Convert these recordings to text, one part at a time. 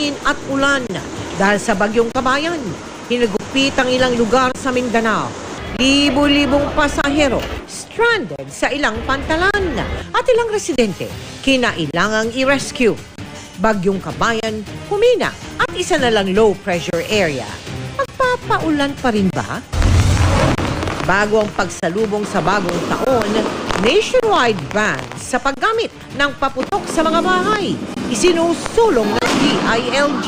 hangin at ulan. Dahil sa bagyong Kabayan, hinagupit ang ilang lugar sa Mindanao. Libo-libong pasahero stranded sa ilang pantalan at ilang residente kinailangang i-rescue. Bagyong Kabayan humina at isa na lang low pressure area. Magpapaulan pa rin ba? Bago ang pagsalubong sa bagong taon, nationwide ban sa paggamit ng paputok sa mga bahay isinusulong ng DILG.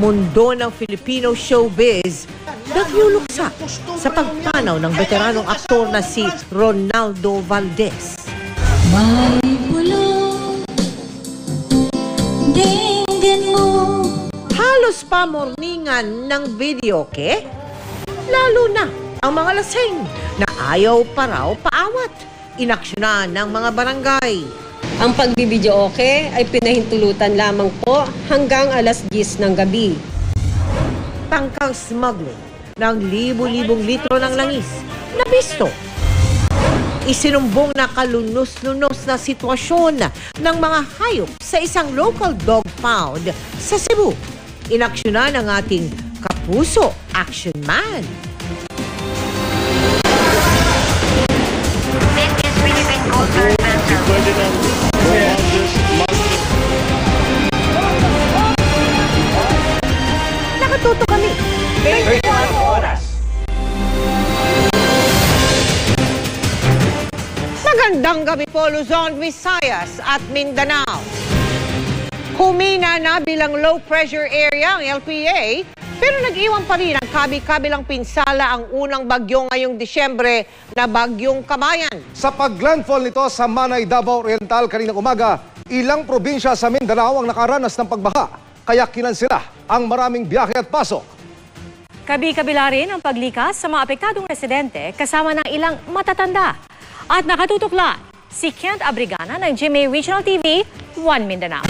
Mundo ng Filipino showbiz nagluluksa sa pagpanaw ng veteranong aktor na si Ronaldo Valdez. May bulong, dinggin mo. Halos pamorningan ng videoke, lalo na ang mga lasing na ayaw pa raw paawat. Inaksyonan ng mga barangay. Ang pagbibidyoke ay pinahintulutan lamang po hanggang alas 10 ng gabi. Tangkang smuggling ng libo-libong litro ng langis na bisto. Isinumbong na kalunos-lunos na sitwasyon ng mga hayop sa isang local dog pound sa Cebu. Inaksyonan ng ating kapuso action man. This is Philippine Coast Guard Nakatuto kami. 31 oras. Magandang gabi po, Luzon, Visayas at Mindanao. Humina na bilang low pressure area ang LPA, pero nag-iwan pa rin ang kabi-kabilang pinsala ang unang bagyo ngayong Disyembre na Bagyong Kabayan. Sa paglandfall nito sa Manay, Davao Oriental kaninang umaga, ilang probinsya sa Mindanao ang nakaranas ng pagbaha. Kaya kinansela ang maraming biyahe at pasok. Kabi-kabila rin ang paglikas sa mga apektadong residente kasama ng ilang matatanda. At nakatutok lang si Kent Abrigana ng GMA Regional TV 1 Mindanao.